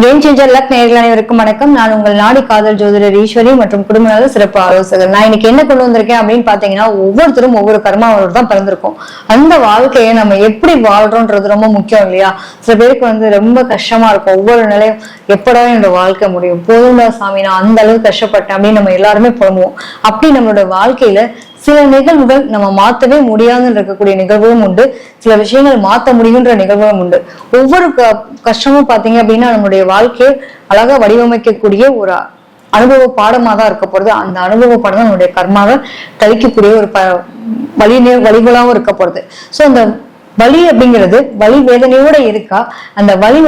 Game changer luck நேயர்கள் அனைவருக்கும் வணக்கம். நான் உங்கள் நாடி காதல் ஜோதிடர் ஈஸ்வரி மற்றும் குடும்ப நல சிறப்பு ஆலோசகர். நான் இன்னைக்கு என்ன கொண்டு வந்திருக்கேன் அப்படின்னு பாத்தீங்கன்னா, ஒவ்வொருத்தரும் ஒவ்வொரு கர்மாவோட தான் பிறந்திருக்கும். அந்த வாழ்க்கையை நம்ம எப்படி வாழ்றோம்ன்றது ரொம்ப முக்கியம் இல்லையா? சில பேருக்கு ரொம்ப கஷ்டமா இருக்கும். ஒவ்வொரு நிலையும் எப்படா என்னோட வாழ்க்கை முடியும், போதும்டா சாமி நான் அந்த அளவுக்கு கஷ்டப்பட்டேன் அப்படின்னு நம்ம எல்லாருமே புலம்புவோம். அப்படி நம்மளோட வாழ்க்கையில சில நிகழ்வுகள் நம்ம மாத்தவே முடியாதுன்னு இருக்கக்கூடிய நிகழ்வுகளும் உண்டு, சில விஷயங்கள் மாத்த முடியுன்ற நிகழ்வுகளும் உண்டு. ஒவ்வொரு கஷ்டமும் பாத்தீங்க அப்படின்னா நம்மளுடைய வாழ்க்கையை அழகா வடிவமைக்கக்கூடிய ஒரு அனுபவ பாடமா தான் இருக்க போறது. அந்த அனுபவ பாடம் தான் நம்மளுடைய கர்மாவை கழிக்கக்கூடிய ஒரு வழிகளாவும் இருக்க போறது. சோ அந்த வலி அப்படிங்கிறது வலி வேதனையோட இருக்கா, அந்த வலி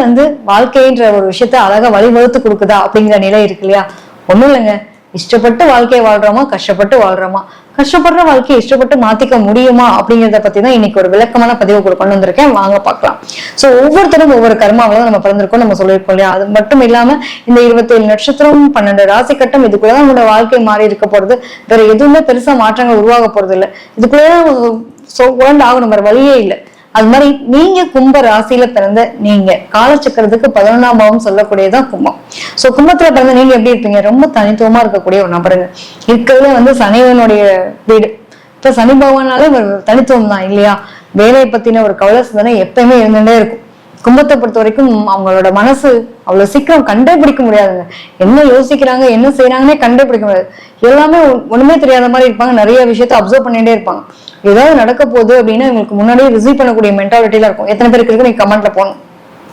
வாழ்க்கைன்ற ஒரு விஷயத்த அழகா வழிவகுத்து கொடுக்குதா அப்படிங்கிற நிலை இருக்கு இல்லையா? ஒண்ணும் இல்லைங்க, இஷ்டப்பட்டு வாழ்க்கையை வாழ்றோமா கஷ்டப்பட்டு வாழ்றோமா, கஷ்டப்படுற வாழ்க்கையை இஷ்டப்பட்டு மாத்திக்க முடியுமா அப்படிங்கிறத பத்தி தான் இன்னைக்கு ஒரு விளக்கமான பதிவு கொண்டு வந்திருக்கேன். வாங்க பார்க்கலாம். சோ ஒவ்வொருத்தரும் ஒவ்வொரு கர்மாவில நம்ம பிறந்திருக்கோம், நம்ம சொல்லியிருக்கோம் இல்லையா? அது மட்டும் இல்லாம இந்த 27 நட்சத்திரம் 12 ராசி கட்டம் இதுக்குள்ளதான் நம்மளோட வாழ்க்கை மாறி இருக்க போறது. வேற எதுவுமே பெருசா மாற்றங்கள் உருவாக போறது இல்லை. இதுக்குள்ளதான் ஆகணும், வேற வழியே இல்லை. அது மாதிரி நீங்க கும்ப ராசியில பிறந்த நீங்க காலச்சக்கரத்துக்கு 11ஆம் பாவம் சொல்லக்கூடியதான் கும்பம். சோ கும்பத்துல பிறந்த நீங்க எப்படி இருப்பீங்க? ரொம்ப தனித்துவமா இருக்கக்கூடிய ஒரு நபருங்க. இருக்கிறதுல சனிவனுடைய வீடு. இப்ப சனி பகவானாலே ஒரு தனித்துவம் தான் இல்லையா? வேலையை பத்தின ஒரு கவலை சிந்தனை எப்பயுமே இருந்துட்டே இருக்கும். கும்பத்தை பொறுத்த வரைக்கும் அவங்களோட மனசு அவ்வளவு சீக்கிரம் கண்டே பிடிக்க முடியாதுங்க. என்ன யோசிக்கிறாங்க என்ன செய்யறாங்கன்னே கண்டே பிடிக்க முடியாது. எல்லாமே ஒண்ணுமே தெரியாத மாதிரி இருப்பாங்க. நிறைய விஷயத்த அப்சர்வ் பண்ணிட்டே இருப்பாங்க. ஏதாவது நடக்க போகுது அப்படின்னா இவங்களுக்கு முன்னாடியே ரிசீவ் பண்ணக்கூடிய மென்டாலிட்டியில இருக்கும். எத்தனை பேருக்கு இருக்கு நீங்க கமெண்ட்ல போகணும்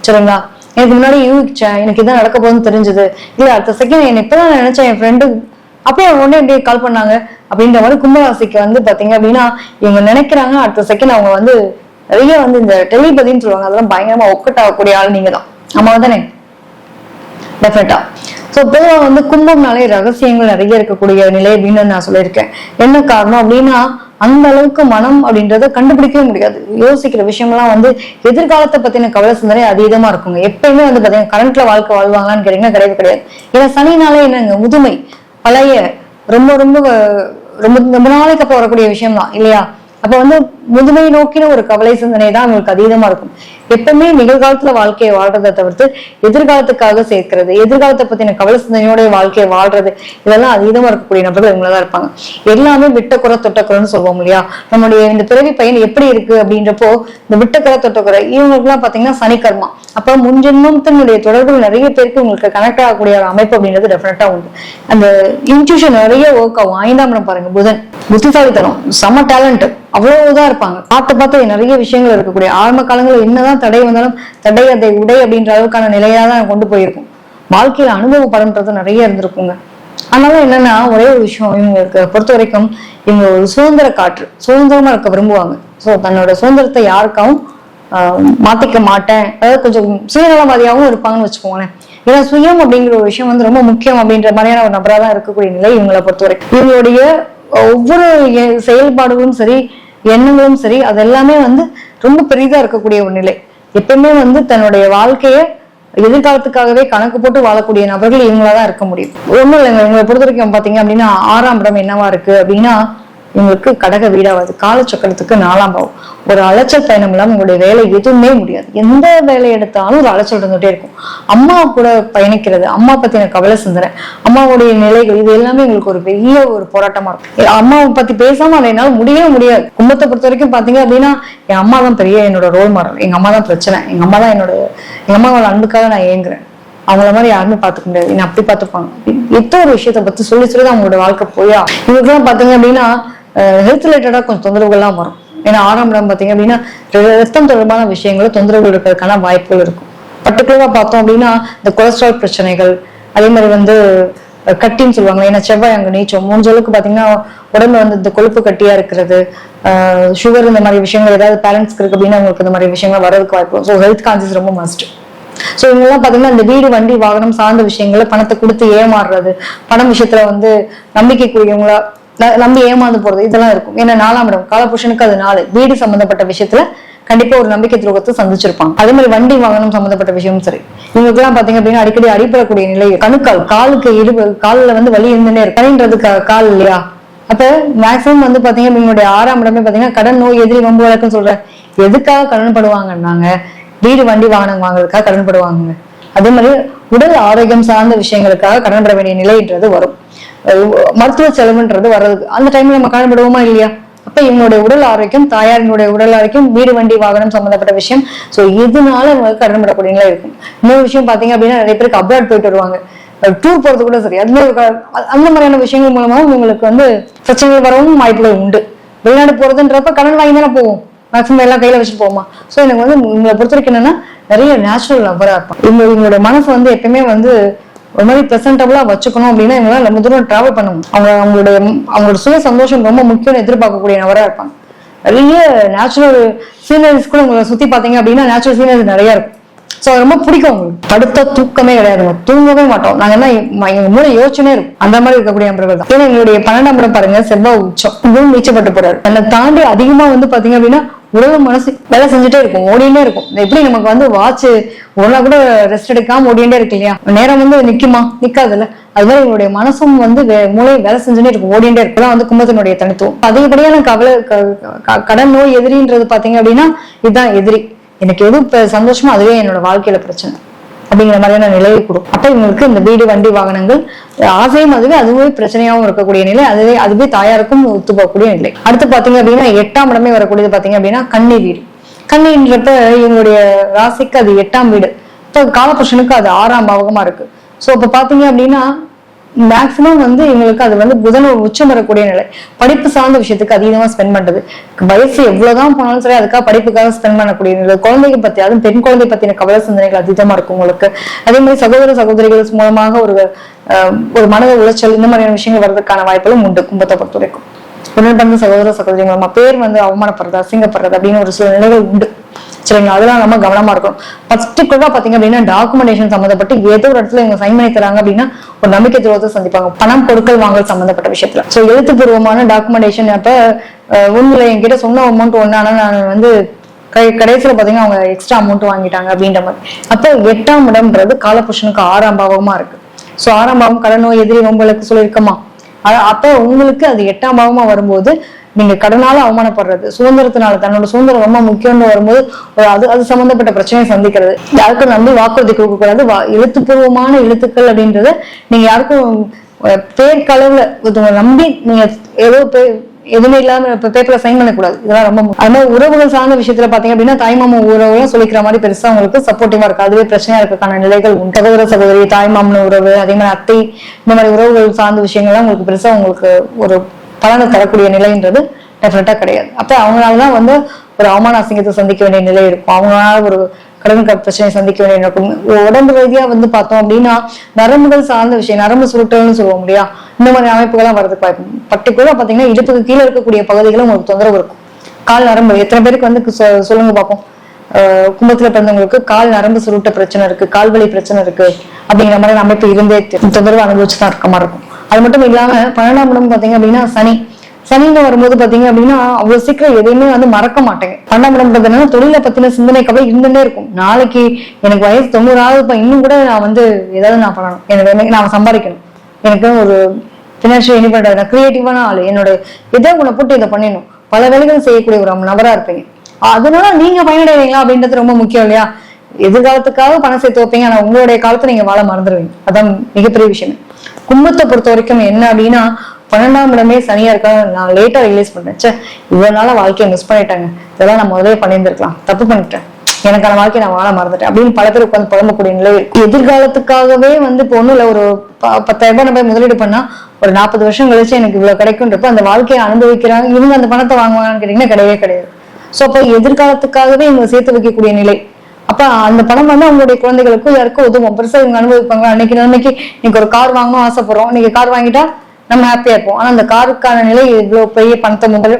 சரிங்களா? எனக்கு முன்னாடி யூகிச்சேன், எனக்கு இதான் நடக்க போகுதுன்னு தெரிஞ்சது, இல்ல அடுத்த செகண்ட் என்ன இப்பதான் நினைச்சேன், என் ஃப்ரெண்டு அப்படியே உடனே எப்படி கால் பண்ணாங்க அப்படின்ற மாதிரி கும்பராசிக்கு பாத்தீங்க அப்படின்னா இவங்க நினைக்கிறாங்க, அடுத்த செகண்ட் அவங்க நிறைய இந்த டெலிபதின்னு சொல்லுவாங்க, அதெல்லாம் பயங்கரமா ஒக்கட் ஆகக்கூடிய ஆள் நீங்க தான். ஆமா தானே? டெஃபினட்டா. சோ பொதுவா கும்பம்னாலே ரகசியங்கள் நிறைய இருக்கக்கூடிய நிலை அப்படின்னு நான் சொல்லியிருக்கேன். என்ன காரணம் அப்படின்னா அந்த அளவுக்கு மனம் அப்படின்றத கண்டுபிடிக்கவே முடியாது. யோசிக்கிற விஷயம்லாம் எதிர்காலத்தை பத்தின கவலை சிந்தனை அதீதமா இருக்குங்க. எப்பயுமே பாத்தீங்கன்னா கரண்ட்ல வாழ்க்கை வாழ்வாங்களான்னு கேட்டீங்கன்னா கிடையவே கிடையாது. ஏன்னா சனினாலே என்னங்க, முதுமை, பழைய ரொம்ப ரொம்ப ரொம்ப ரொம்ப நாளைக்கு அப்ப வரக்கூடிய விஷயம் தான் இல்லையா? அப்ப முதுமை நோக்கின ஒரு கவலை சிந்தனை தான் அவங்களுக்கு அதீதமா இருக்கும். எப்பவுமே நிகழ்காலத்துல வாழ்க்கையை வாழ்றதை தவிர்த்து எதிர்காலத்துக்காக சேர்க்கிறது, எதிர்காலத்தை பத்தின கவலை சிந்தனையோட வாழ்க்கையை வாழ்றது, இதெல்லாம் அதீதமா இருக்கக்கூடிய நபர்கள் இவங்களதான் இருப்பாங்க. எல்லாமே விட்டக்குறை தொட்டக்குறைன்னு சொல்லுவோம் இல்லையா? நம்முடைய இந்த பிறவி பயன் எப்படி இருக்கு அப்படின்றப்போ இந்த விட்டக்குறை தொட்டக்குறை இவங்களுக்கு எல்லாம் பாத்தீங்கன்னா சனிக்கர்மா. அப்ப முன்ஜென்மத்தினுடைய தொடர்புகள் நிறைய பேருக்கு உங்களுக்கு கனெக்ட் ஆகக்கூடிய ஒரு அமைப்பு அப்படின்றது டெஃபினட்டா உண்டு. அந்த இன்ட்யூஷன் நிறைய ஒர்க் ஆகும். 5ஆம் இடம் பாருங்க, புதன், புத்திசாலித்தனம், செம்ம டேலண்ட், அவ்வளவுதான் இருப்பாங்க. பார்த்து நிறைய விஷயங்கள் இருக்கக்கூடிய ஆரம்ப காலங்களில் என்னதான் தடை வந்தாலும் தடை அதை உடை அப்படின்ற அளவுக்கான நிலையா தான் கொண்டு போயிருக்கும். வாழ்க்கையில அனுபவ படம்ன்றது நிறைய இருந்திருக்குங்க. அதனால என்னன்னா ஒரே ஒரு விஷயம், இவங்களுக்கு பொறுத்த வரைக்கும் இவங்க ஒரு சுதந்திர காற்று, சுதந்திரமா இருக்க விரும்புவாங்க. சோ தன்னோட சுதந்திரத்தை யாருக்காவும் மாத்திக்க மாட்டேன், அதாவது கொஞ்சம் சுயநலவாதியாகவும் இருப்பாங்கன்னு வச்சுக்கோங்களேன். ஏன்னா சுயம் அப்படிங்கிற ஒரு விஷயம் ரொம்ப முக்கியம் அப்படின்ற மாதிரியான ஒரு நபரா தான் இருக்கக்கூடிய நிலை இவங்களை பொறுத்த வரைக்கும். இவங்களுடைய ஒவ்வொரு செயல்பாடுகளும் சரி எண்ணங்களும் சரி அது எல்லாமே ரொம்ப பெரிதா இருக்கக்கூடிய ஒரு நிலை. எப்பவுமே தன்னுடைய வாழ்க்கைய எதிர்காலத்துக்காகவே கணக்கு போட்டு வாழக்கூடிய நபர்கள் இவங்களாதான் இருக்க முடியும். ஒண்ணும் இல்லைங்க, இவங்களை பொறுத்த வரைக்கும் பாத்தீங்க அப்படின்னா 6ஆம் இடம் என்னவா இருக்கு அப்படின்னா இவங்களுக்கு கடக வீடாவது, காலச்சக்கரத்துக்கு 4ஆம் பாவம். ஒரு அலைச்சல் பயணம் இல்லாம உங்களுடைய வேலை எதுவுமே முடியாது. எந்த வேலை எடுத்தாலும் ஒரு அலைச்சல் இருந்துட்டே இருக்கும். அம்மா கூட பயணிக்கிறது, அம்மா பத்தின கவலை சிந்தனை, அம்மாவுடைய நிலைகள், இது எல்லாமே உங்களுக்கு ஒரு பெரிய ஒரு போராட்டமா இருக்கும். அம்மாவை பத்தி பேசாம அதை என்னால முடியவே முடியாது. கும்பத்தை பொறுத்த வரைக்கும் பாத்தீங்க அப்படின்னா என் அம்மா தான் பெரிய என்னோட ரோல் மாடல், எங்க அம்மா தான் பிரச்சனை, எங்க அம்மா தான் எங்க அம்மாவோட அன்புக்காக நான் ஏங்குறேன், அவங்கள மாதிரி யாருமே பாத்துக்க முடியாது, என்ன அப்படி பாத்துப்பாங்க. எத்தோ ஒரு விஷயத்த பத்தி சொல்லி சொல்லிதான் அவங்களோட வாழ்க்கை போயா. இவருக்கெல்லாம் பாத்தீங்க அப்படின்னா ஹெல்த் ரிலேட்டடா கொஞ்சம் தொந்தரவுகள்லாம் வரும். ஏன்னா 6ஆம் இடம் பாத்தீங்க அப்படின்னா ரத்தம் தொடர்பான விஷயங்களும் தொந்தரவுகள் இருக்கிறதுக்கான வாய்ப்புகள் இருக்கும். பர்டிகுலரா பார்த்தோம் அப்படின்னா இந்த கொலஸ்ட்ரால் பிரச்சனைகள், அதே மாதிரி கட்டின்னு சொல்லுவாங்க. ஏன்னா செவ்வாய் அங்க நீச்சம் மூஞ்சளவுக்கு பாத்தீங்கன்னா உடம்புல இந்த கொழுப்பு கட்டியா இருக்கிறது, சுகர், இந்த மாதிரி விஷயங்கள் ஏதாவது பேரண்ட்ஸ்க்கு இருக்கு அப்படின்னா உங்களுக்கு இந்த மாதிரி விஷயங்கள் வரதுக்கு வாய்ப்பு. ஸோ ஹெல்த் கான்சியஸ் ரொம்ப மஸ்ட். சோ இவங்கெல்லாம் பாத்தீங்கன்னா இந்த வீடு வண்டி வாகனம் சார்ந்த விஷயங்களை பணத்தை கொடுத்து ஏமாறுறது, பணம் விஷயத்துல நம்பிக்கைக்குரியவங்களா நம்பி ஏமாந்து போறது, இதெல்லாம் இருக்கும். ஏன்னா 4ஆம் இடம் காலபுருஷனுக்கு அது 4. வீடு சம்பந்தப்பட்ட விஷயத்துல கண்டிப்பா ஒரு நம்பிக்கை துரோகத்தை சந்திச்சிருப்பாங்க. அதே மாதிரி வண்டி வாகனம் சம்பந்தப்பட்ட விஷயமும் சரி. இவங்களுக்கு எல்லாம் பாத்தீங்க அப்படின்னா அடிக்கடி அடிப்படக்கூடிய நிலை, கணுக்கால், காலுக்கு காலில் வலி இருந்துட்டே இருக்கு. கணின்றது கால் இல்லையா? அப்ப மேக்சிமம் பாத்தீங்க இவங்களுடைய 6ஆம் இடமே பாத்தீங்கன்னா கடன், நோய், எதிரி, வம்பு வழக்குன்னு சொல்ற. எதுக்காக கடன் படுவாங்கன்னாங்க வீடு வண்டி வாகனம் வாங்குறதுக்காக கடன் படுவாங்க. அதே மாதிரி உடல் ஆரோக்கியம் சார்ந்த விஷயங்களுக்காக கடன் பட வேண்டிய நிலைன்றது வரும். மருத்துவ செலவுன்றது வர்றது அந்த டைம்ல நம்ம கடன் படுவோமா இல்லையா? அப்ப இவங்களுடைய உடல் ஆரோக்கியம், தாயாரினுடைய உடல் ஆரோக்கியம், வீடு வண்டி வாகனம் சம்பந்தப்பட்ட விஷயம், சோ இதனால உங்களுக்கு கடன் படக்கூடிய நிலை இருக்கும். இன்னொரு விஷயம் பாத்தீங்க அப்படின்னா, நிறைய பேருக்கு அப்ராட் போயிட்டு வருவாங்க, டூர் போறது கூட சரி, அதுல அந்த மாதிரியான விஷயங்கள் மூலமா உங்களுக்கு வந்து பிரச்சனைகள் வரவும் வாய்ப்புகள் உண்டு. வெளிநாடு போறதுன்றப்ப கடன் வாங்கி தானே போவோம், மேக்சிமம் எல்லாம் கையில வச்சுட்டு போவோமா. சோ எனக்கு வந்து உங்களை பொறுத்த வரைக்கும் என்னன்னா, நிறைய நேச்சுரல் லவ்வரா இருப்பாங்க. இவங்களுடைய மனசு வந்து எப்பயுமே வந்து ஒரு மாதிரி பிரசன்டபிளா வச்சுக்கணும் அப்படின்னா இவங்களால ரொம்ப தூரம் டிராவல் பண்ணணும். அவங்களோட சுய சந்தோஷம் ரொம்ப முக்கியம்னு எதிர்பார்க்கக்கூடிய நபரா இருப்பாங்க. நிறைய நேச்சுரல் சீனரிஸ் கூட உங்களை சுத்தி பாத்தீங்க அப்படின்னா நேச்சுரல் சீனரிஸ் நிறைய இருக்கும். சோ ரொம்ப பிடிக்கும் உங்களுக்கு. படுத்த தூக்கமே கிடையாதுங்க, தூங்கவே மாட்டோம் நாங்க. என்ன எங்க மூளை யோசனை இருக்கும், அந்த மாதிரி இருக்கக்கூடிய நபர்கள் தான். ஏன்னா எங்களுடைய 12ஆம் இடம் பாருங்க, செவ்வாய் உச்சம், இதுவும் நீச்சப்பட்டு போறாரு. என்னை தாண்டி அதிகமா வந்து பாத்தீங்க அப்படின்னா உடல் மனசு வேலை செஞ்சுட்டே இருக்கும், ஓடிண்டே இருக்கும். எப்படி நமக்கு வந்து வாட்ச் ஒன்னா கூட ரெஸ்ட் எடுக்காம ஓடிண்டே இருக்கு இல்லையா, நேரம் வந்து நிக்குமா? நிக்காதுல்ல. அது மாதிரி உங்களுடைய மனசும் வந்து மூளை வேலை செஞ்சுட்டே இருக்கும், ஓடிண்டே இருக்கு. வந்து கும்பத்தினுடைய தனித்துவம். அதிகப்படியான கவலை கடன் நோய் எதிரின்றது பாத்தீங்க அப்படின்னா இதுதான் எதிரி. எனக்கு எது சந்தோஷமோ அதுவே என்னோட வாழ்க்கையில பிரச்சனை அப்படிங்கிற மாதிரியான நிலையை கொடுக்கும். அப்ப இவங்களுக்கு இந்த வீடு வண்டி வாகனங்கள் ஆசையும் அதுவே பிரச்சனையாவும் இருக்கக்கூடிய நிலை, அதுவே தாயாருக்கும் ஒத்து போகக்கூடிய நிலை. அடுத்து பாத்தீங்க அப்படின்னா 8ஆம் இடமே வரக்கூடியது பாத்தீங்க அப்படின்னா கன்னி வீடு. கன்னின்றப்ப இவங்களுடைய ராசிக்கு அது 8ஆம் வீடு, இப்ப காலபுருஷனுக்கு அது 6ஆம் பாவகமா இருக்கு. சோ இப்ப பாத்தீங்க அப்படின்னா மேக்சிமம் வந்து இவங்களுக்கு அது வந்து புதன் உச்சம் வரக்கூடிய நிலை. படிப்பு சார்ந்த விஷயத்துக்கு அதிகமா ஸ்பெண்ட் பண்றது, வயசு எவ்வளவுதான் போனாலும் சரி அதுக்காக படிப்புக்காக ஸ்பெண்ட் பண்ணக்கூடிய நிலை. குழந்தைங்க பத்தி, அதுவும் பெண் குழந்தை பத்தின கவலை சிந்தனைகள் அதிகமா இருக்கும் உங்களுக்கு. அதே மாதிரி சகோதர சகோதரிகள் மூலமாக ஒரு மனத உளைச்சல், இந்த மாதிரியான விஷயங்கள் வர்றதுக்கான வாய்ப்புகளும் உண்டு. கும்பத்தை பொறுத்த வரைக்கும் உடன் பிறந்த சகோதர சகோதரி மூலமா பேர் வந்து அவமானப்படுறது, அசிங்கப்படுறது அப்படின்னு ஒரு சில நிலைகள் உண்டு. சரிங்களா? அதெல்லாம் நம்ம கவனமா இருக்கணும். பர்டிகுலரா பாத்தீங்க அப்படின்னா டாக்குமெண்டேஷன் சம்பந்தப்பட்டு ஏதோ ஒரு இடத்துல இவங்க சைன் பண்ணி தராங்க அப்படின்னா ஒரு நம்பிக்கை துரோகத்தை சந்திப்பாங்க. பணம் கொடுக்கல் வாங்கல் சம்பந்தப்பட்ட விஷயத்துல. சோ எழுத்துப்பூர்வமான டாக்குமெண்டேஷன். அப்ப ஒண்ணுல என்கிட்ட சொன்ன அமௌண்ட் ஒண்ணு, ஆனா நான் வந்து கடைசியில பாத்தீங்கன்னா அவங்க எக்ஸ்ட்ரா அமௌண்ட் வாங்கிட்டாங்க அப்படின்ற மாதிரி. அப்ப 8ஆம் இடம்ன்றது காலபுருஷனுக்கு 6ஆம் பாவமா இருக்கு. சோ 6ஆம் பாவம் கடன் நோய் எதிரி உங்களுக்கு சொல்லியிருக்கமா. அப்ப உங்களுக்கு அது 8ஆம் பாவமா வரும்போது நீங்க கடனால அவமானப்படுறது, சுதந்திரத்தினால தன்னோட சுதந்திரம் ரொம்ப முக்கியம்னு வரும்போது அது சம்பந்தப்பட்ட பிரச்சனையை சந்திக்கிறது, யாருக்கும் நம்பி வாக்குறுதி கொடுக்க கூடாது. எழுத்துப்பூர்வமான எழுத்துக்கள் அப்படின்றத நீங்க யாருக்கும் பேர்களவுல நம்பி நீங்க எதுவுமே இல்லாம பேப்பர்ல சைன் பண்ணக்கூடாது. இதெல்லாம் ரொம்ப அதனால உறவுகள் சார்ந்த விஷயத்துல பாத்தீங்க அப்படின்னா தாய்மாமா உறவுலாம் சொல்லிக்கிற மாதிரி பெருசா உங்களுக்கு சப்போர்ட்டிவா இருக்கு, அதுவே பிரச்சனையா இருக்கான நிலைகள் உண்டு. சகோதர சகோதரி, தாய்மாமன் உறவு, அதே மாதிரி அத்தை, இந்த மாதிரி உறவுகள் சார்ந்த விஷயங்கள்லாம் உங்களுக்கு பெருசா உங்களுக்கு ஒரு பலனை தரக்கூடிய நிலைன்றது டெஃபினட்டா கிடையாது. அப்ப அவங்களாலதான் வந்து ஒரு அவமான அசிங்கத்தை சந்திக்க வேண்டிய நிலை இருக்கும், அவங்களால ஒரு கடன் பிரச்சனையை சந்திக்க வேண்டிய இருக்கும். உடம்பு ரீதியா வந்து பார்த்தோம் அப்படின்னா நரம்புகள் சார்ந்த விஷயம், நரம்பு சுருட்டல்னு சொல்லுவோம் இல்லையா, இந்த மாதிரி அமைப்புகள்லாம் வரதுக்கு வாய்ப்பு. பர்டிகுலரா பாத்தீங்கன்னா இடுப்புக்கு கீழே இருக்கக்கூடிய பகுதிகளும் உங்களுக்கு தொந்தரவு இருக்கும். கால் நரம்பு எத்தனை பேருக்கு வந்து சொல்லுங்க பார்ப்போம், கும்பத்துல பிறந்தவங்களுக்கு கால் நரம்பு சுருட்ட பிரச்சனை இருக்கு, கால்வலி பிரச்சனை இருக்கு அப்படிங்கிற மாதிரி அமைப்பு இருந்தே தொந்தரவு அனுபவிச்சுதான் இருக்க மாதிரி இருக்கும். அது மட்டும் இல்லாம 12ஆம் இடம் பாத்தீங்க அப்படின்னா சனின்னு வரும்போது பாத்தீங்க அப்படின்னா அவ்வளவு சீக்கிரம் எதையுமே வந்து மறக்க மாட்டேங்க. 12ஆம் இடம் பார்த்தீங்கன்னா தொழிலை பத்தின சிந்தனை கவலை இருந்துட்டே இருக்கும். நாளைக்கு எனக்கு வயசு 90 இன்னும் கூட நான் வந்து ஏதாவது நான் பண்ணணும், எனக்கு நான் சம்பாதிக்கணும், எனக்கு ஒரு பினான்சியல் இண்டிபெண்டன்ட், கிரியேட்டிவான ஆளு, என்னோட எதை உன்னை போட்டு இதை பண்ணிடணும், பல வேலைகள் செய்யக்கூடிய ஒரு நபரா இருப்பீங்க. அதனால நீங்க பயனடைவீங்களா அப்படின்றது ரொம்ப முக்கியம் இல்லையா. எதிர்காலத்துக்காக பணம் சேர்த்து வைப்பீங்க, ஆனா உங்களுடைய காலத்தை நீங்க வாழ மறந்துடுவீங்க. அதான் மிகப்பெரிய விஷயம். கும்பத்தை பொறுத்த வரைக்கும் என்ன அப்படின்னா 12ஆம் இடமே சனியா இருக்கா. நான் லேட்டா ரியலைஸ் பண்ணேன், இவ்வளவு நாள வாழ்க்கையை மிஸ் பண்ணிட்டாங்க, இதெல்லாம் நான் முதலே பண்ணியிருந்திருக்கலாம், தப்பு பண்ணிட்டேன், எனக்கான வாழ்க்கையை நான் வாழ மறந்துட்டேன் அப்படின்னு பல பேர் உட்காந்து புலம்பக்கூடிய நிலை. எதிர்காலத்துக்காகவே வந்து இப்போ ஒண்ணும் இல்ல, ஒரு 10,000 ரூபாய் நம்ம முதலீடு பண்ணா ஒரு 40 வருஷம் கழிச்சு எனக்கு இவ்வளவு கிடைக்கும்ன்றப்ப அந்த வாழ்க்கையை அனுபவிக்கிறாங்க. இவங்க அந்த பணத்தை வாங்குவாங்கன்னு கேட்டீங்கன்னா கிடையவே கிடையாது. சோ அப்ப எதிர்காலத்துக்காகவே இவங்க சேர்த்து வைக்கக்கூடிய நிலை. அப்ப அந்த பணம் வந்து அவங்களுடைய குழந்தைகளுக்கும் யாருக்கும் உதவும், பெருசா இவங்க அனுபவிப்பாங்க. அன்னைக்கு நிலைமைக்கு இன்னைக்கு ஒரு கார் வாங்கணும் ஆசைப்படுறோம், இன்னைக்கு கார் வாங்கிட்டா நம்ம ஹாப்பியா இருப்போம். ஆனா அந்த காருக்கான நிலை இவ்வளவு பெரிய பணத்தை முதல்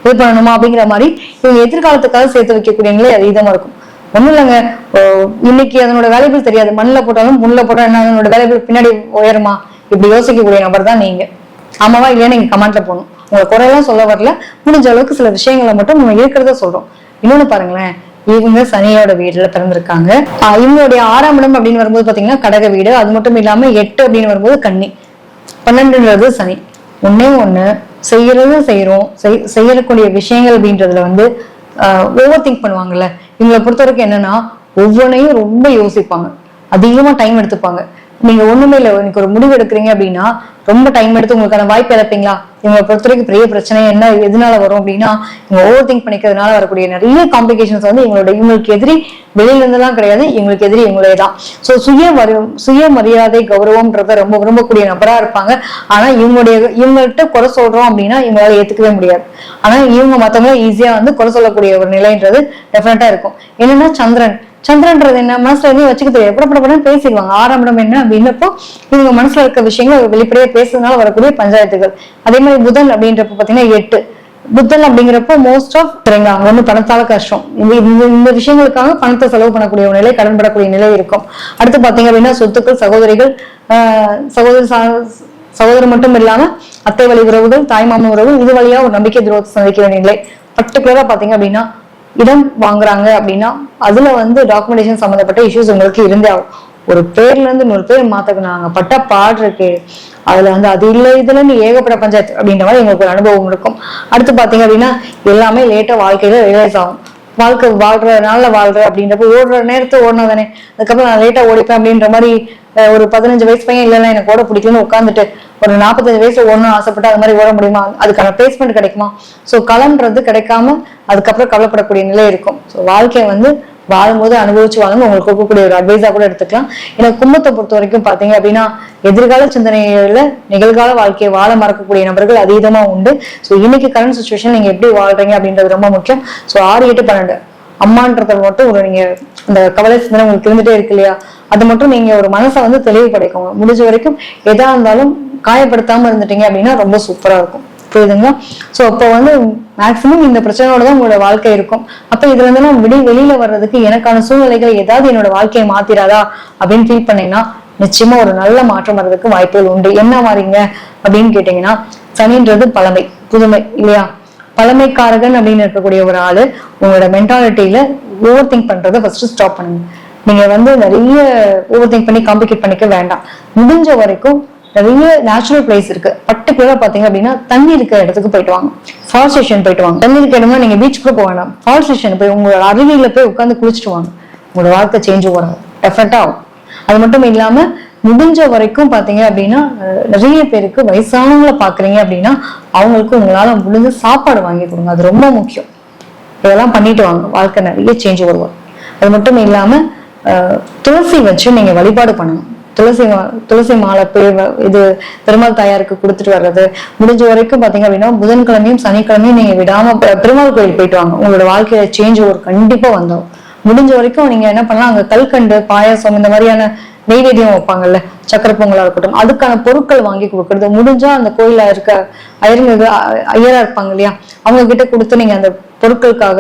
இது பண்ணணுமா அப்படிங்கிற மாதிரி இவங்க எதிர்காலத்துக்காக சேர்த்து வைக்கக்கூடிய நிலை அதிகமா இருக்கும். ஒண்ணும் இல்லைங்க, இன்னைக்கு அதனோட வேலைகள் தெரியாது, மண்ணில் போட்டாலும் முன்னில் போட்டாலும் என்ன அதனோட வேலைகள் பின்னாடி உயருமா, இப்படி யோசிக்கக்கூடிய நபர் தான் நீங்க. ஆமாவா இல்லையா நீங்க கமெண்ட்ல போகணும். உங்களை குறையெல்லாம் சொல்ல வரல, முடிஞ்ச அளவுக்கு சில விஷயங்களை மட்டும் நம்ம இருக்கிறத சொல்றோம். இன்னொன்னு பாருங்களேன், இவங்க சனியோட வீடுல பிறந்திருக்காங்க. இவங்களுடைய 6ஆம் இடம் அப்படின்னு வரும்போது பாத்தீங்கன்னா கடக வீடு, அது மட்டும் இல்லாம 8 அப்படின்னு வரும்போது கன்னி, 12ன்றது சனி. ஒண்ணு செய்யறோம், செய்யக்கூடிய விஷயங்கள் அப்படின்றதுல வந்து ஓவர் திங்க் பண்ணுவாங்கல்ல. இவங்களை பொறுத்த வரைக்கும் என்னன்னா ஒவ்வொன்றையும் ரொம்ப யோசிப்பாங்க. அதிகமா டைம் எடுத்துப்பாங்க. நீங்க ஒண்ணுமே இல்லை, எனக்கு ஒரு முடிவு எடுக்கிறீங்க அப்படின்னா ரொம்ப டைம் எடுத்து உங்களுக்கான வாய்ப்பு இழப்பீங்களா? இவங்களை பொறுத்த வரைக்கும் பெரிய பிரச்சனை என்ன எதனால வரும் அப்படின்னா, இவங்க ஓவர் திங்க் பண்ணிக்கிறதுனால வரக்கூடிய நிறைய காம்ப்ளிகேஷன்ஸ் வந்து இவங்களுக்கு எதிரி வெளியில இருந்தெல்லாம் கிடையாது, இவங்களுக்கு எதிரி இவங்களே தான். ஸோ சுயமரியாதை கௌரவம்ன்றத ரொம்ப விரும்பக்கூடிய நபரா இருப்பாங்க. ஆனா இவங்கள்ட்ட குறை சொல்றோம் அப்படின்னா இவங்களால ஏத்துக்கவே முடியாது. ஆனா இவங்க மத்தவங்க ஈஸியா வந்து குறை சொல்லக்கூடிய ஒரு நிலைன்றது டெஃபினட்டா இருக்கும். என்னன்னா சந்திரன்றது என்ன, மனசுல எதையும் வச்சுக்க தெரியாது, எப்படப்பட பேசிடுவாங்க. 6ஆம் இடம் என்ன அப்படின்றப்போ இவங்க மனசுல இருக்க விஷயங்கள் வெளிப்படையா பேசுறதுனால வரக்கூடிய பஞ்சாயத்துகள். அதே மாதிரி புதன் அப்படின்றப்ப பாத்தீங்கன்னா 8 புத்தன் அப்படிங்கிறப்போ மோஸ்ட் ஆஃப் அங்க வந்து பணத்தால கஷ்டம். இந்த விஷயங்களுக்காக பணத்தை செலவு பண்ணக்கூடிய ஒரு நிலை, கடன்படக்கூடிய நிலை இருக்கும். அடுத்து பாத்தீங்க அப்படின்னா சொத்துக்கள், சகோதரிகள், சகோதரர் மட்டும் இல்லாம அத்தை வழி உறவுகள், தாய்மாமன் உறவு, இது வழியா ஒரு நம்பிக்கை துரோகத்தை சந்திக்க வேண்டிய நிலை. பர்டிகுலரா பாத்தீங்க அப்படின்னா இடம் வாங்குறாங்க அப்படின்னா அதுல வந்து டாக்குமெண்டேஷன் சம்பந்தப்பட்ட இஷ்யூஸ் உங்களுக்கு இருந்தே ஆகும். ஒரு பேர்ல இருந்து இன்னொரு பேர் மாத்தக்குனாங்க பட்ட பாடு இருக்கு, அதுல வந்து அது இல்லை இதுல ஏகப்பட்ட பஞ்சாயத்து அப்படின்ற மாதிரி எங்களுக்கு ஒரு அனுபவம் இருக்கும். அடுத்து பாத்தீங்க அப்படின்னா எல்லாமே லேட்டா வாழ்க்கையில ரியலைஸ் ஆகும். வாழ்க்கை வாழ்ற அப்படின்றப்ப ஓடுற நேரத்தை ஓடினதானே, அதுக்கப்புறம் நான் லேட்டா ஓடிப்பேன் அப்படின்ற மாதிரி ஒரு 15 வயசு பையன் இல்லைன்னா எனக்கு ஓட பிடிக்கலன்னு உட்காந்துட்டு ஒரு 45 வயசுல ஓடணும்னு ஆசைப்பட்டு அது மாதிரி ஓட முடியுமா? அதுக்கான பிளேஸ்மெண்ட் கிடைக்குமா? ஸோ களம்ன்றது கிடைக்காம அதுக்கப்புறம் கவலைப்படக்கூடிய நிலை இருக்கும். ஸோ வாழ்க்கையை வந்து வாழும்போது அனுபவிச்சு வாழும் உங்களுக்கு கொடுக்கக்கூடிய ஒரு அட்வைஸா கூட எடுத்துக்கலாம். ஏன்னா கும்பத்தை பொறுத்த வரைக்கும் பாத்தீங்க அப்படின்னா எதிர்கால சிந்தனையில நிகழ்கால வாழ்க்கையை வாழ மறக்கக்கூடிய நபர்கள் அதீதமா உண்டு. ஸோ இன்னைக்கு கரண்ட் சுச்சுவேஷன் நீங்க எப்படி வாழ்றீங்க அப்படின்றது ரொம்ப முக்கியம். ஸோ 6, 8, 12 அம்மான்றத மட்டும் ஒரு நீங்க அந்த கவலை சிந்தனை உங்களுக்கு இருந்துட்டே இருக்கு இல்லையா, அது மட்டும் நீங்க ஒரு மனசை வந்து தெளிவுபடைக்கோங்க. முடிஞ்ச வரைக்கும் எதா இருந்தாலும் காயப்படுத்தாம இருந்துட்டீங்க அப்படின்னா ரொம்ப சூப்பரா இருக்கும். புரியுதுங்களா? சோ அப்ப வந்து மேக்சிமம் இந்த பிரச்சனையோட தான் உங்களோட வாழ்க்கை இருக்கும். அப்ப இதுல இருந்து நான் வெளியில வர்றதுக்கு எனக்கான சூழ்நிலைகள் ஏதாவது என்னோட வாழ்க்கையை மாத்திராதா அப்படின்னு ஃபீல் பண்ணீங்கன்னா நிச்சயமா ஒரு நல்ல மாற்றம் வர்றதுக்கு வாய்ப்புகள் உண்டு. என்ன மாறீங்க அப்படின்னு கேட்டீங்கன்னா, சனின்றது பழமை புதுமை இல்லையா, பழமைக்காரகன் அப்படின்னு இருக்கக்கூடிய ஒரு ஆளு உங்களோட மென்டாலிட்டியில ஓவர் திங்க் பண்றதை ஃபர்ஸ்ட் ஸ்டாப் பண்ணுங்க. நீங்க வந்து நிறைய ஓவர் திங்க் பண்ணி காம்ப்ளிகேட் பண்ணிக்க வேண்டாம். முடிஞ்ச வரைக்கும் நிறைய நேச்சுரல் பிளேஸ் இருக்கு. பர்டிகுலரா பாத்தீங்க அப்படின்னா தண்ணி இருக்கிற இடத்துக்கு போயிட்டு வாங்க, ஃபால் ஸ்டேஷன் போயிட்டு வாங்க. தண்ணி இருக்கிற இடம்னா நீங்க பீச் கூட போக வேண்டாம், ஃபால் ஸ்டேஷன் போய் உங்களோட அருவியில போய் உட்காந்து குளிச்சுட்டு வாங்க. உங்களோட வாழ்க்கை சேஞ்ச் வரும், டெஃபினட்டா ஆகும். அது மட்டும் இல்லாம முடிஞ்ச வரைக்கும் பாத்தீங்க அப்படின்னா நிறைய பேருக்கு வயசானவங்களை பாக்குறீங்க அப்படின்னா அவங்களுக்கு உங்களால முடிஞ்ச சாப்பாடு வாங்கி கொடுங்க, அது ரொம்ப முக்கியம். இதெல்லாம் பண்ணிட்டு வாங்க, வாழ்க்கை நிறைய சேஞ்ச் வருவாங்க. அது மட்டும் இல்லாம துளசி வச்சு நீங்க வழிபாடு பண்ணணும். துளசி மாலை இது பெருமாள் தாயாருக்கு கொடுத்துட்டு வர்றது. முடிஞ்ச வரைக்கும் பாத்தீங்க அப்படின்னா புதன்கிழமையும் சனிக்கிழமையும் நீங்க விடாம பெருமாள் கோயில் போயிட்டு வாங்க. உங்களோட வாழ்க்கையில சேஞ்ச் ஒரு கண்டிப்பா வந்தோம். முடிஞ்ச வரைக்கும் நீங்க என்ன பண்ணலாம், அங்க கல்கண்டு, பாயாசம், இந்த மாதிரியான நெய்வேத்தியம் வைப்பாங்கல்ல, சக்கரை பொங்கலா இருக்கட்டும், அதுக்கான பொருட்கள் வாங்கி கொடுக்கறது. முடிஞ்சா அந்த கோயில இருக்க ஐயரா இருப்பாங்க இல்லையா, அவங்க கிட்ட கொடுத்து நீங்க அந்த பொருட்களுக்காக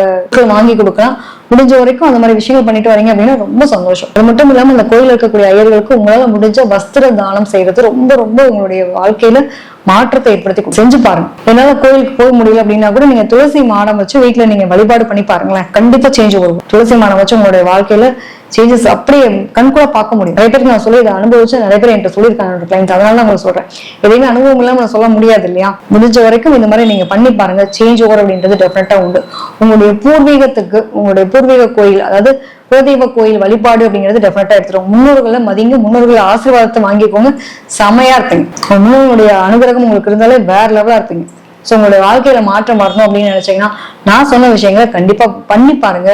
வாங்கி கொடுக்கலாம். முடிஞ்ச வரைக்கும் அந்த மாதிரி விஷயங்கள் பண்ணிட்டு வரீங்க அப்படின்னா ரொம்ப சந்தோஷம். அது மட்டும் இல்லாம அந்த கோயில இருக்கக்கூடிய ஐயர்களுக்கு உங்களால முடிஞ்ச வஸ்திர தானம் செய்யறது ரொம்ப ரொம்ப உங்களுடைய வாழ்க்கையில மாற்றத்தை ஏற்படுத்தி செஞ்சு பாருங்க. என்னால கோயிலுக்கு போக முடியல அப்படின்னா கூட நீங்க துளசி மாடம் வச்சு வீட்டுல நீங்க வழிபாடு பண்ணி பாருங்களேன், கண்டிப்பா சேஞ்ச் வரும். துளசி மாடம் வச்சு உங்களுடைய வாழ்க்கையில சேஞ்சஸ் அப்படியே கண்கூட பார்க்க முடியும். நிறைய பேருக்கு நான் சொல்லி இதை அனுபவிச்சு நிறைய பேர் என்கிட்ட சொல்லியிருக்காங்க கிளைண்ட், அதனால நான் உங்களுக்கு சொல்றேன். எதையுமே அனுபவம் இல்லாம நான் சொல்ல முடியாது இல்லையா. முடிஞ்ச வரைக்கும் இந்த மாதிரி நீங்க பண்ணி பாருங்க, சேஞ்ச் ஓவர் அப்படின்றது டெஃபினட்டா உண்டு. உங்களுடைய பூர்வீகத்துக்கு, உங்களுடைய பூர்வீக கோயில், அதாவது குலதெய்வ கோயில் வழிபாடு அப்படிங்கிறது டெஃபினட்டா எடுத்துரும். முன்னோர்களை மதிங்க, முன்னோர்களை ஆசீர்வாதத்தை வாங்கிக்கோங்க, செமையா இருப்பீங்க. முன்னோர்களுடைய அனுகிரகம் உங்களுக்கு இருந்தாலே வேற லெவலா இருப்பீங்க. ஸோ உங்களுடைய வாழ்க்கையில மாற்றம் வரணும் அப்படின்னு நினைச்சீங்கன்னா நான் சொன்ன விஷயங்களை கண்டிப்பா பண்ணி பாருங்க.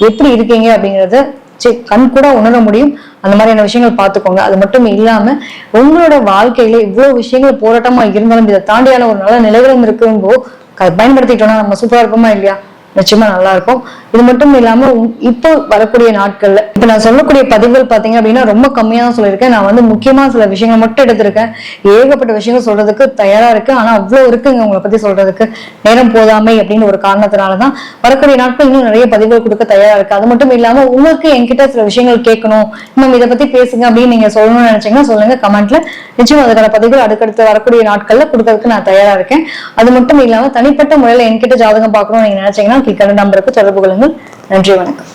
எப்படி இருக்கீங்க அப்படிங்கறத கண் கூட உணர முடியும். அந்த மாதிரியான விஷயங்கள் பார்த்துக்கோங்க. அது மட்டும் இல்லாம உங்களோட வாழ்க்கையில இவ்வளவு விஷயங்கள் போராட்டமா இருந்தாலும் இதை தாண்டியான ஒரு நல்ல நிலைகளும் இருக்கும்போ பயன்படுத்திட்டோம்னா நம்ம சூப்பரா இருப்போமா இல்லையா, நிச்சயமா நல்லா இருக்கும். இது மட்டும் இல்லாம இப்போ வரக்கூடிய நாட்கள்ல இப்ப நான் சொல்லக்கூடிய பதிவுகள் பாத்தீங்க அப்படின்னா ரொம்ப கம்மியா தான் சொல்லியிருக்கேன். நான் வந்து முக்கியமா சில விஷயங்கள் மட்டும் எடுத்திருக்கேன். ஏகப்பட்ட விஷயங்கள் சொல்றதுக்கு தயாரா இருக்கு, ஆனா அவ்வளவு இருக்குங்க உங்களை பத்தி சொல்றதுக்கு. நேரம் போதாமை அப்படின்னு ஒரு காரணத்தினாலதான் வரக்கூடிய நாட்கள் இன்னும் நிறைய பதிவுகள் கொடுக்க தயாரா இருக்கு. அது மட்டும் இல்லாம உங்களுக்கு என்கிட்ட சில விஷயங்கள் கேட்கணும், இன்னும் இதை பத்தி பேசுங்க அப்படின்னு நீங்க சொல்லணும்னு நினைச்சீங்கன்னா சொல்லுங்க கமெண்ட்ல. நிச்சயம் அதுக்கான பதிவுகள் அடுத்தடுத்து வரக்கூடிய நாட்கள்ல கொடுக்கறதுக்கு நான் தயாரா இருக்கேன். அது மட்டும் இல்லாம தனிப்பட்ட முறையில என்கிட்ட ஜாதகம் பார்க்கணும்னு நீங்க நினைச்சீங்கன்னா கீழே நம்பருக்கு தொடர்பு கொள்ளுங்கள். நன்றி, வணக்கம்.